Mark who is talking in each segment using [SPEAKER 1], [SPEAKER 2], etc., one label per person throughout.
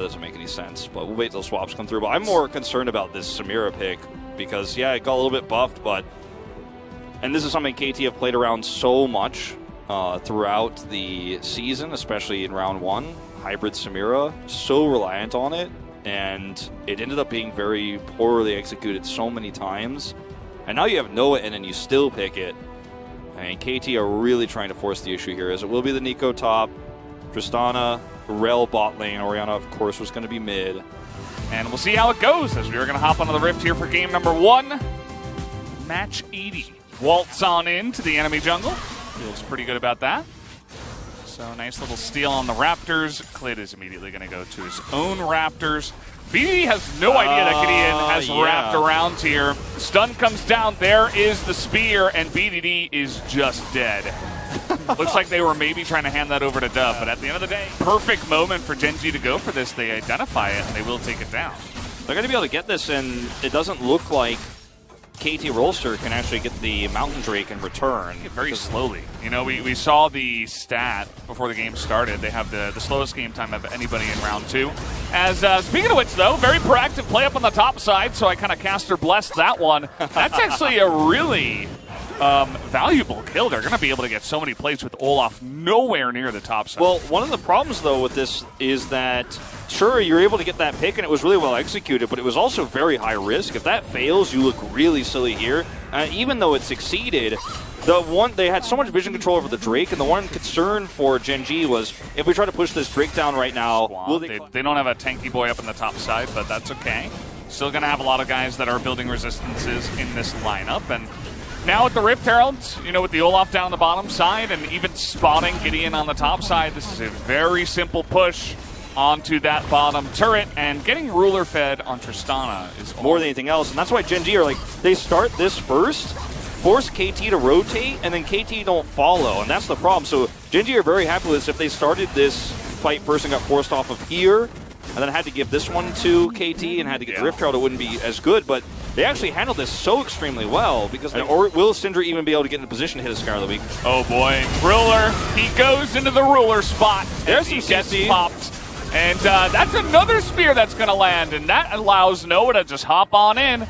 [SPEAKER 1] Doesn't make any sense, but we'll wait till swaps come through. But I'm more concerned about this Samira pick because, yeah, it got a little bit buffed, and this is something KT have played around so much throughout the season, especially in round 1. Hybrid Samira, so reliant on it, and it ended up being very poorly executed so many times. And now you have Noah in and you still pick it. I mean, KT are really trying to force the issue here, as it will be the Nico top, Tristana, Rel bot lane, Orianna, of course, was going to be mid.
[SPEAKER 2] And we'll see how it goes as we are going to hop onto the Rift here for game number 1. Match 80. Waltz on into the enemy jungle. Feels pretty good about that. So nice little steal on the Raptors. Klid is immediately going to go to his own Raptors. BDD has no idea that Gideon has wrapped around here. Stun comes down. There is the spear, and BDD is just dead. Looks like they were maybe trying to hand that over to Dove, but at the end of the day, perfect moment for Gen G to go for this. They identify it, and they will take it down.
[SPEAKER 1] They're going to be able to get this, and it doesn't look like KT Rolster can actually get the Mountain Drake in return.
[SPEAKER 2] Very slowly. You know, we saw the stat before the game started. They have the slowest game time of anybody in round 2. As speaking of which, though, very proactive play up on the top side, so I kind of caster blessed that one. That's actually a really valuable kill. They're going to be able to get so many plays with Olaf nowhere near the top side.
[SPEAKER 1] Well, one of the problems, though, with this is that, sure, you're able to get that pick, and it was really well executed, but it was also very high risk. If that fails, you look really silly here. Even though it succeeded, they had so much vision control over the Drake, and the one concern for Gen G was, if we try to push this Drake down right now, will
[SPEAKER 2] they don't have a tanky boy up on the top side, but that's okay. Still going to have a lot of guys that are building resistances in this lineup, and now with the Rift Herald, you know, with the Olaf down the bottom side and even spotting Gideon on the top side, this is a very simple push onto that bottom turret, and getting ruler fed on Tristana is
[SPEAKER 1] more than anything else. And that's why Gen G are like, they start this first, force KT to rotate, and then KT don't follow, and that's the problem. So Gen G are very happy with this. If they started this fight first and got forced off of here, and then had to give this one to KT and had to get the Rift Herald, it wouldn't be as good, but they actually handled this so extremely well, because or will Syndra even be able to get in a position to hit a Scar of the Week?
[SPEAKER 2] Oh boy, Ruler, he goes into the Ruler spot.
[SPEAKER 1] There's
[SPEAKER 2] he gets popped. And that's another spear that's going to land, and that allows Noah to just hop on in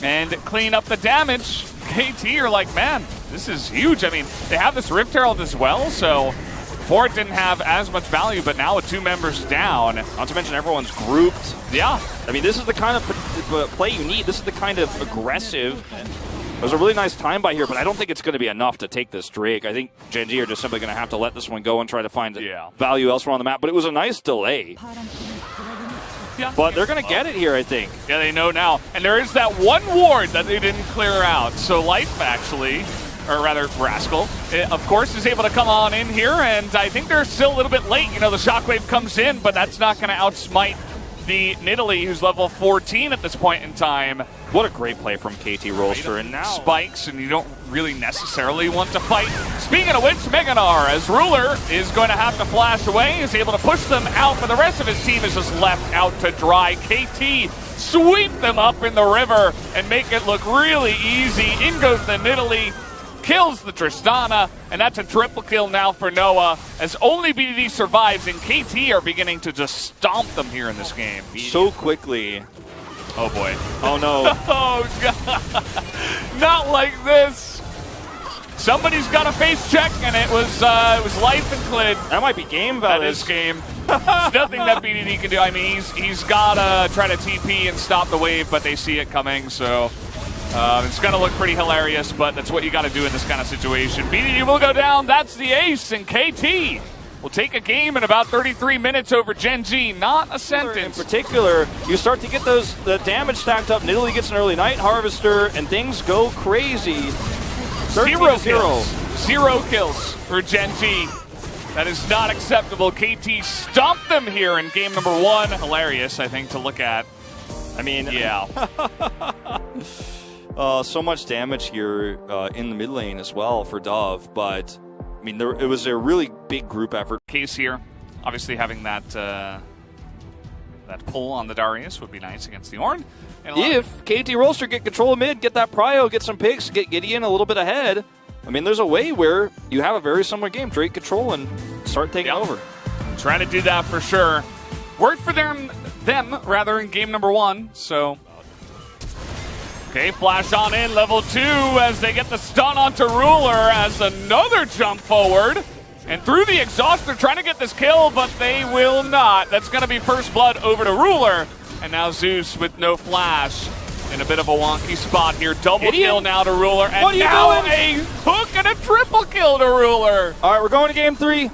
[SPEAKER 2] and clean up the damage. KT are like, man, this is huge. I mean, they have this Rift Herald as well, so before it didn't have as much value, but now with 2 members down.
[SPEAKER 1] Not to mention everyone's grouped.
[SPEAKER 2] Yeah.
[SPEAKER 1] I mean, this is the kind of play you need. This is the kind of aggressive. It was a really nice time by here, but I don't think it's going to be enough to take this Drake. I think Gen G are just simply going to have to let this one go and try to find value elsewhere on the map. But it was a nice delay.
[SPEAKER 2] Yeah.
[SPEAKER 1] But they're going to get it here, I think.
[SPEAKER 2] Yeah, they know now. And there is that one ward that they didn't clear out. So Life, actually, or rather Rascal, of course, is able to come on in here. And I think they're still a little bit late. You know, the Shockwave comes in, but that's not going to outsmite the Nidalee, who's level 14 at this point in time.
[SPEAKER 1] What a great play from KT Rolster. And now
[SPEAKER 2] spikes, and you don't really necessarily want to fight. Speaking of which, Meganar, as Ruler, is going to have to flash away, is able to push them out, but the rest of his team is just left out to dry. KT sweep them up in the river and make it look really easy. In goes the Nidalee, kills the Tristana, and that's a triple kill now for Noah, as only BDD survives, and KT are beginning to just stomp them here in this game.
[SPEAKER 1] So quickly.
[SPEAKER 2] Oh boy.
[SPEAKER 1] Oh no.
[SPEAKER 2] Oh god. Not like this. Somebody's got a face check, and it was Life and Klid.
[SPEAKER 1] That might be game value.
[SPEAKER 2] That is game. There's nothing that BDD can do. I mean, he's got to try to TP and stop the wave, but they see it coming, so it's going to look pretty hilarious, but that's what you got to do in this kind of situation. BDD will go down. That's the ace, and KT will take a game in about 33 minutes over Gen G. Not a sentence.
[SPEAKER 1] In particular, you start to get the damage stacked up. Nidalee gets an early Night Harvester, and things go crazy.
[SPEAKER 2] 0 kills. 0 kills for Gen G. That is not acceptable. KT stomped them here in game number 1. Hilarious, I think, to look at.
[SPEAKER 1] I mean,
[SPEAKER 2] yeah.
[SPEAKER 1] So much damage here in the mid lane as well for Dove, but I mean, it was a really big group effort.
[SPEAKER 2] Case here, obviously having that pull on the Darius would be nice against the Ornn.
[SPEAKER 1] If KT Rolster get control of mid, get that prio, get some picks, get Gideon a little bit ahead, I mean, there's a way where you have a very similar game, Drake control, and start taking over.
[SPEAKER 2] Trying to do that for sure. worked for them rather in game number 1. So, okay, flash on in, level 2 as they get the stun onto Ruler as another jump forward. And through the exhaust, they're trying to get this kill, but they will not. That's going to be first blood over to Ruler. And now Zeus with no flash in a bit of a wonky spot here. Double kill now to Ruler. And
[SPEAKER 1] what are you
[SPEAKER 2] now
[SPEAKER 1] doing?
[SPEAKER 2] a hook and a triple kill to Ruler.
[SPEAKER 1] All right, we're going to game 3.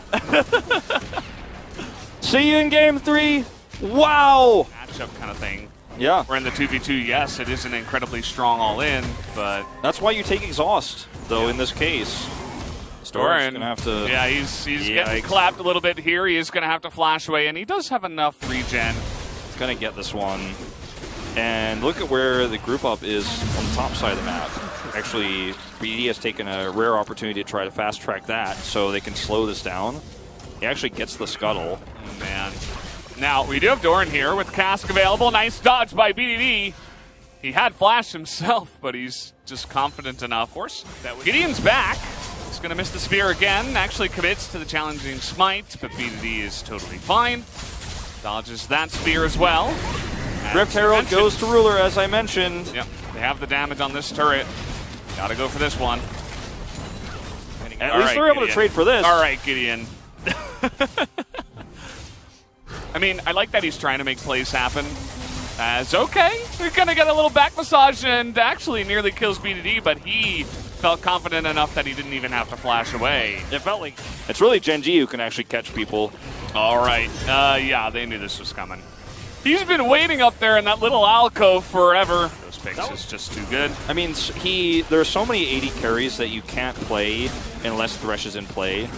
[SPEAKER 1] See you in game 3. Wow.
[SPEAKER 2] Matchup kind of thing.
[SPEAKER 1] Yeah.
[SPEAKER 2] We're in the 2v2. Yes, it is an incredibly strong all-in, but
[SPEAKER 1] that's why you take exhaust, though, in this case.
[SPEAKER 2] Doran,
[SPEAKER 1] gonna have to.
[SPEAKER 2] Yeah, he's getting clapped a little bit here. He is going to have to flash away, and he does have enough regen.
[SPEAKER 1] He's going to get this one. And look at where the group up is on the top side of the map. Actually, BD has taken a rare opportunity to try to fast track that so they can slow this down. He actually gets the scuttle.
[SPEAKER 2] Oh, man. Now, we do have Doran here with Cask available. Nice dodge by BDD. He had flash himself, but he's just confident enough. Of course, Gideon's back. He's going to miss the spear again. Actually commits to the challenging smite, but BDD is totally fine. Dodges that spear as well.
[SPEAKER 1] Rift Herald goes to Ruler, as I mentioned.
[SPEAKER 2] Yep, they have the damage on this turret. Gotta go for this one.
[SPEAKER 1] At least they're able to trade for this.
[SPEAKER 2] All right, Gideon. I mean, I like that he's trying to make plays happen. As okay, they're gonna get a little back massage and actually nearly kills BDD, but he felt confident enough that he didn't even have to flash away.
[SPEAKER 1] It felt like it's really Gen G who can actually catch people.
[SPEAKER 2] All right, yeah, they knew this was coming. He's been waiting up there in that little alcove forever. Those picks is just too good.
[SPEAKER 1] I mean, there are so many 80 carries that you can't play unless Thresh is in play.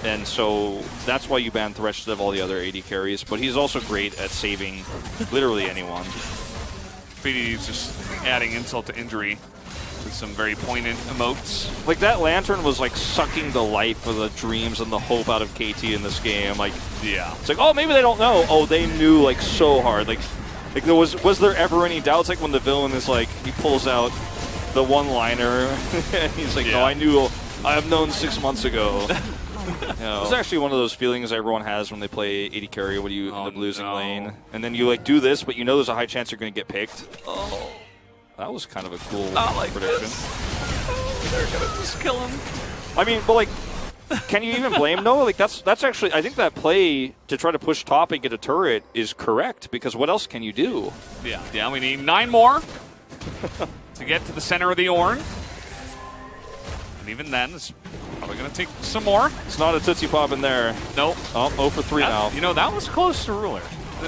[SPEAKER 1] And so that's why you ban Thresh instead of all the other 80 carries. But he's also great at saving literally anyone.
[SPEAKER 2] BDD's just adding insult to injury with some very poignant emotes.
[SPEAKER 1] Like, that Lantern was like sucking the life of the dreams and the hope out of KT in this game. Like,
[SPEAKER 2] yeah.
[SPEAKER 1] It's like, oh, maybe they don't know. Oh, they knew like so hard. Like there was there ever any doubts? Like when the villain is like, he pulls out the one-liner and he's like, no, I have known 6 months ago. You know, it's actually one of those feelings everyone has when they play 80 carry when you end up losing lane. And then you like do this, but you know there's a high chance you're going to get picked. Oh, that was kind of a cool prediction.
[SPEAKER 2] They're going to just kill him.
[SPEAKER 1] I mean, but like, can you even blame Noah? Like that's actually, I think that play to try to push top and get a turret is correct, because what else can you do?
[SPEAKER 2] Yeah, we need 9 more to get to the center of the Ornn. And even then, it's probably going to take some more.
[SPEAKER 1] It's not a Tootsie Pop in there.
[SPEAKER 2] Nope.
[SPEAKER 1] Oh, 0 for 3 now.
[SPEAKER 2] You know, that was close to Ruler.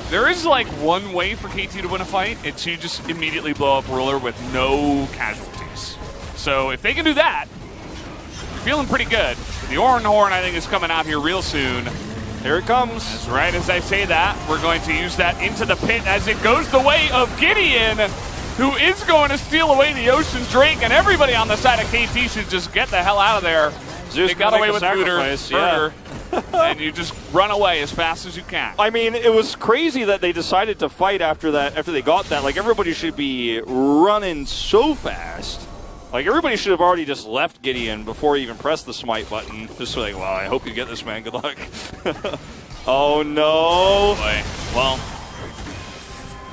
[SPEAKER 2] There is like one way for KT to win a fight. It's to just immediately blow up Ruler with no casualties. So if they can do that, you're feeling pretty good. The Ornn Horn, I think, is coming out here real soon.
[SPEAKER 1] Here it comes.
[SPEAKER 2] As right as I say that, we're going to use that into the pit as it goes the way of Gideon, who is going to steal away the Ocean Drake, and everybody on the side of KT should just get the hell out of there.
[SPEAKER 1] Zeus
[SPEAKER 2] they got away with
[SPEAKER 1] sacrifice,
[SPEAKER 2] Booter, and you just run away as fast as you can.
[SPEAKER 1] I mean, it was crazy that they decided to fight after that. After they got that, like everybody should be running so fast. Like everybody should have already just left Gideon before he even pressed the smite button. Just like, well, I hope you get this, man. Good luck. Oh no!
[SPEAKER 2] Boy. Well,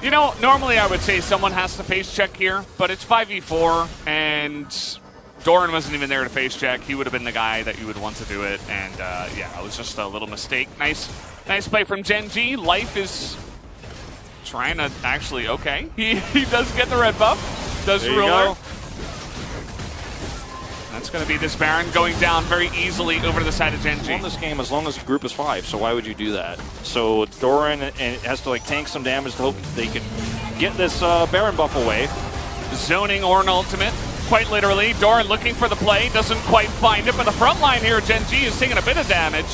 [SPEAKER 2] you know, normally I would say someone has to face check here, but it's 5v4, and Doran wasn't even there to face check. He would have been the guy that you would want to do it, and yeah, it was just a little mistake. Nice play from Gen G. Life is trying to actually, okay. He does get the red buff. Does
[SPEAKER 1] there you
[SPEAKER 2] Ruler.
[SPEAKER 1] go.
[SPEAKER 2] That's going to be this Baron going down very easily over to the side of Gen G.
[SPEAKER 1] Won this game as long as the group is 5, so why would you do that? So Doran has to like tank some damage to hope they can get this Baron buff away.
[SPEAKER 2] Zoning Ornn ultimate, quite literally. Doran looking for the play, doesn't quite find it, but the front line here, Gen G, is taking a bit of damage.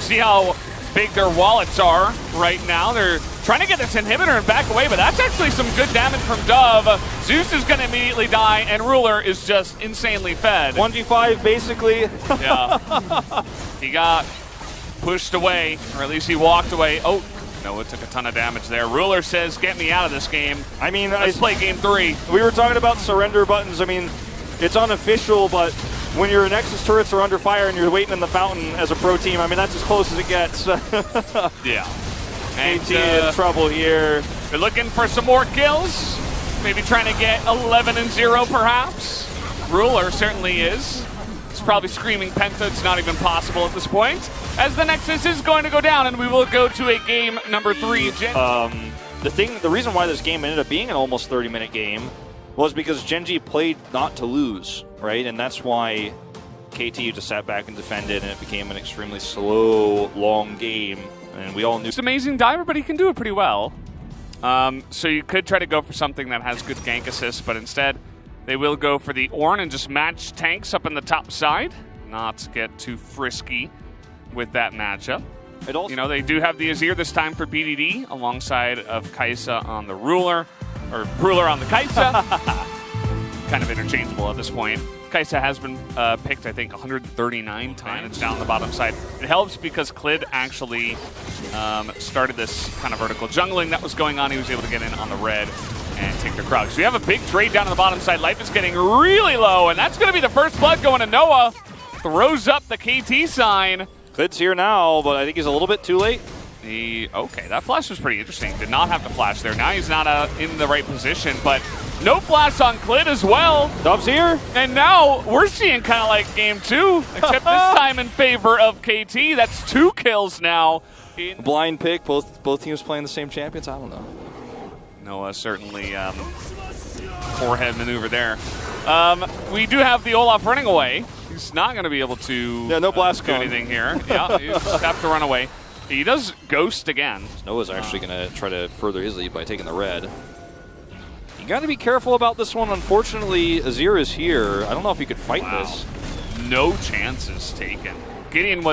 [SPEAKER 2] See how big their wallets are right now. They're trying to get this inhibitor and back away, but that's actually some good damage from Dove. Zeus is going to immediately die, and Ruler is just insanely fed.
[SPEAKER 1] 1v5, basically.
[SPEAKER 2] Yeah. He got pushed away, or at least he walked away. Oh, Noah took a ton of damage there. Ruler says, get me out of this game.
[SPEAKER 1] I mean,
[SPEAKER 2] let's play game 3.
[SPEAKER 1] We were talking about surrender buttons. I mean, it's unofficial, but when your Nexus turrets are under fire and you're waiting in the fountain as a pro team, I mean, that's as close as it gets.
[SPEAKER 2] Yeah. And
[SPEAKER 1] KT in trouble here.
[SPEAKER 2] They're looking for some more kills. Maybe trying to get 11-0 perhaps. Ruler certainly is. It's probably screaming Penta. It's not even possible at this point. As the Nexus is going to go down, and we will go to a game number 3.
[SPEAKER 1] The reason why this game ended up being an almost 30-minute game was because Gen.G played not to lose, right? And that's why KT just sat back and defended, and it became an extremely slow, long game. And we all knew.
[SPEAKER 2] It's an amazing diver, but he can do it pretty well. So you could try to go for something that has good gank assist, but instead they will go for the Ornn and just match tanks up in the top side. Not get too frisky with that matchup. You know, they do have the Azir this time for BDD alongside of Kai'Sa on the Ruler, or Ruler on the Kai'Sa. Kind of interchangeable at this point. Kai'Sa has been picked, I think, 139 times down the bottom side. It helps because Clid actually started this kind of vertical jungling that was going on. He was able to get in on the red and take the crowd. So we have a big trade down on the bottom side. Life is getting really low, and that's going to be the first blood going to Noah. Throws up the KT sign.
[SPEAKER 1] Clid's here now, but I think he's a little bit too late.
[SPEAKER 2] Okay, that flash was pretty interesting. Did not have to flash there. Now he's not in the right position, but no flash on Clid as well.
[SPEAKER 1] Dub's here.
[SPEAKER 2] And now we're seeing kind of like game 2, except this time in favor of KT. That's 2 kills now.
[SPEAKER 1] Blind pick, both teams playing the same champions? I don't know.
[SPEAKER 2] Noah certainly forehead maneuver there. We do have the Olaf running away. He's not going to be able to
[SPEAKER 1] no blast
[SPEAKER 2] do anything here. Yeah, you just have to run away. He does ghost again.
[SPEAKER 1] Noah's actually going to try to further his lead by taking the red. You got to be careful about this one. Unfortunately, Azir is here. I don't know if he could fight this.
[SPEAKER 2] No chances taken. Gideon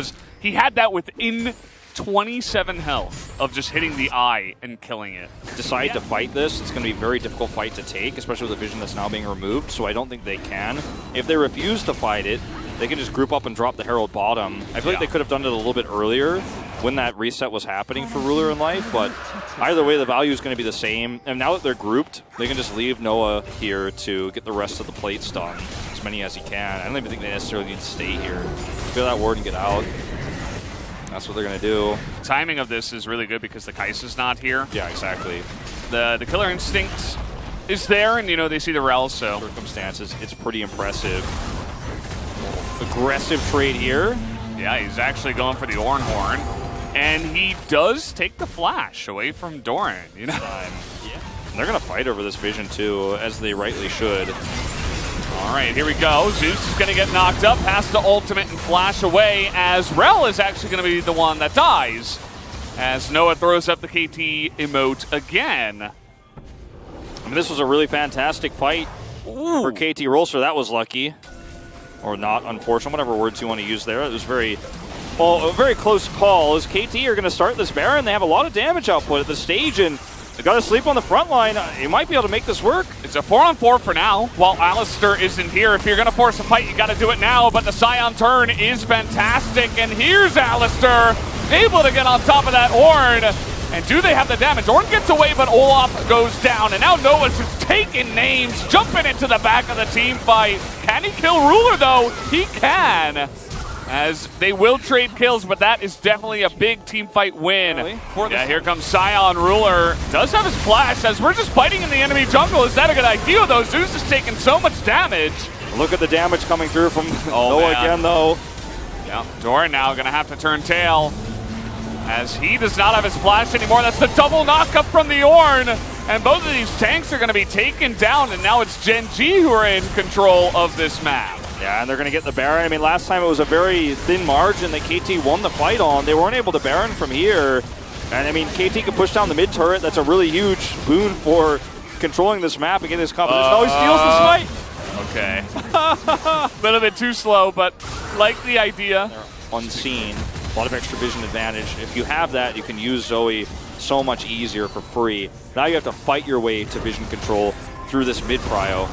[SPEAKER 2] he had that within 27 health of just hitting the eye and killing it.
[SPEAKER 1] Decide to fight this, it's going to be a very difficult fight to take, especially with the vision that's now being removed, so I don't think they can. If they refuse to fight it, they can just group up and drop the Herald bottom. I feel like they could have done it a little bit earlier when that reset was happening for Ruler in Life, but either way, the value is going to be the same. And now that they're grouped, they can just leave Noah here to get the rest of the plates done, as many as he can. I don't even think they necessarily need to stay here. Clear that ward and get out. That's what they're going to do.
[SPEAKER 2] Timing of this is really good because the Kai'Sa's not here.
[SPEAKER 1] Yeah, exactly.
[SPEAKER 2] The killer instinct is there, and, you know, they see the Rel, so.
[SPEAKER 1] Circumstances, it's pretty impressive. Aggressive trade here.
[SPEAKER 2] Yeah, he's actually going for the Ornn Horn. And he does take the flash away from Doran, you know.
[SPEAKER 1] Yeah. They're going to fight over this vision, too, as they rightly should.
[SPEAKER 2] All right, here we go. Zeus is going to get knocked up, pass the ultimate and flash away, as Rel is actually going to be the one that dies, as Noah throws up the KT emote again.
[SPEAKER 1] I mean, this was a really fantastic fight for KT Rolster. That was lucky. Or not, unfortunate, whatever words you want to use there. It was a very close call, as KT are going to start this Baron. They have a lot of damage output at this stage, and they got to sleep on the front line. You might be able to make this work.
[SPEAKER 2] It's a 4-on-4 for now, while Alistar isn't here. If you're going to force a fight, you got to do it now, but the Scion turn is fantastic, and here's Alistar, able to get on top of that Ornn. And do they have the damage? Ornn gets away, but Olaf goes down, and now Noah's just taking names, jumping into the back of the team fight. Can he kill Ruler, though? He can, as they will trade kills, but that is definitely a big team fight win.
[SPEAKER 1] Really?
[SPEAKER 2] Yeah, here comes Scion. Ruler does have his flash, as we're just fighting in the enemy jungle. Is that a good idea, though? Zeus is taking so much damage.
[SPEAKER 1] Look at the damage coming through from Noah again, though.
[SPEAKER 2] Yeah, Doran now going to have to turn tail, as he does not have his flash anymore. That's the double knockup from the Ornn. And both of these tanks are going to be taken down, and now it's Gen.G who are in control of this map.
[SPEAKER 1] Yeah, and they're going to get the Baron. I mean, last time it was a very thin margin that KT won the fight on. They weren't able to Baron from here. And, I mean, KT can push down the mid turret. That's a really huge boon for controlling this map and getting this competition. Oh, he steals the snipe!
[SPEAKER 2] Okay. A little bit too slow, but like the idea.
[SPEAKER 1] They're unseen. A lot of extra vision advantage. If you have that, you can use Zoe so much easier for free. Now you have to fight your way to vision control through this mid prio.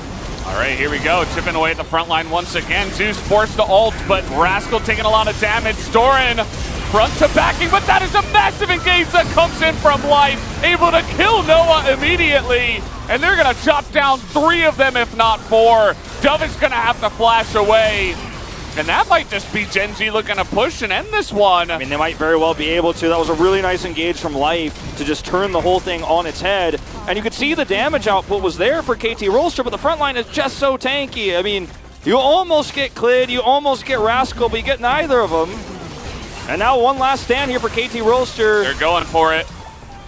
[SPEAKER 2] All right, here we go. Chipping away at the front line once again. Zeus forced to ult, but Rascal taking a lot of damage. Doran front to backing, but that is a massive engage that comes in from Life. Able to kill Noah immediately. And they're going to chop down 3 of them, if not 4. Dove is going to have to flash away. And that might just be Gen G looking to push and end this one.
[SPEAKER 1] I mean, they might very well be able to. That was a really nice engage from Life to just turn the whole thing on its head. And you could see the damage output was there for KT Rolster, but the front line is just so tanky. I mean, you almost get Clid, you almost get Rascal, but you get neither of them. And now one last stand here for KT Rolster.
[SPEAKER 2] They're going for it.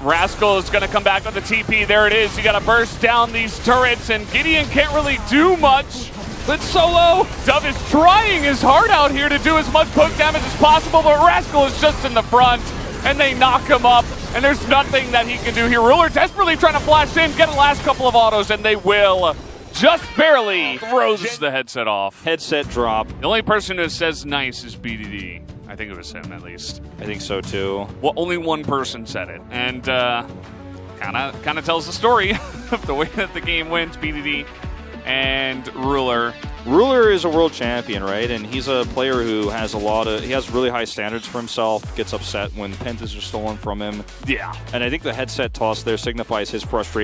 [SPEAKER 2] Rascal is going to come back with the TP. There it is. You got to burst down these turrets, and Gideon can't really do much.
[SPEAKER 1] It's solo.
[SPEAKER 2] Dove is trying his heart out here to do as much poke damage as possible, but Rascal is just in the front, and they knock him up, and there's nothing that he can do here. Ruler desperately trying to flash in, get a last couple of autos, and they will. Just barely throws the headset off.
[SPEAKER 1] Headset drop.
[SPEAKER 2] The only person who says nice is BDD. I think it was him, at least.
[SPEAKER 1] I think so, too.
[SPEAKER 2] Well, only one person said it, and kind of tells the story of the way that the game went. BDD and Ruler.
[SPEAKER 1] Ruler is a world champion, right? And he's a player who has he has really high standards for himself, gets upset when pentas are stolen from him.
[SPEAKER 2] Yeah.
[SPEAKER 1] And I think the headset toss there signifies his frustration.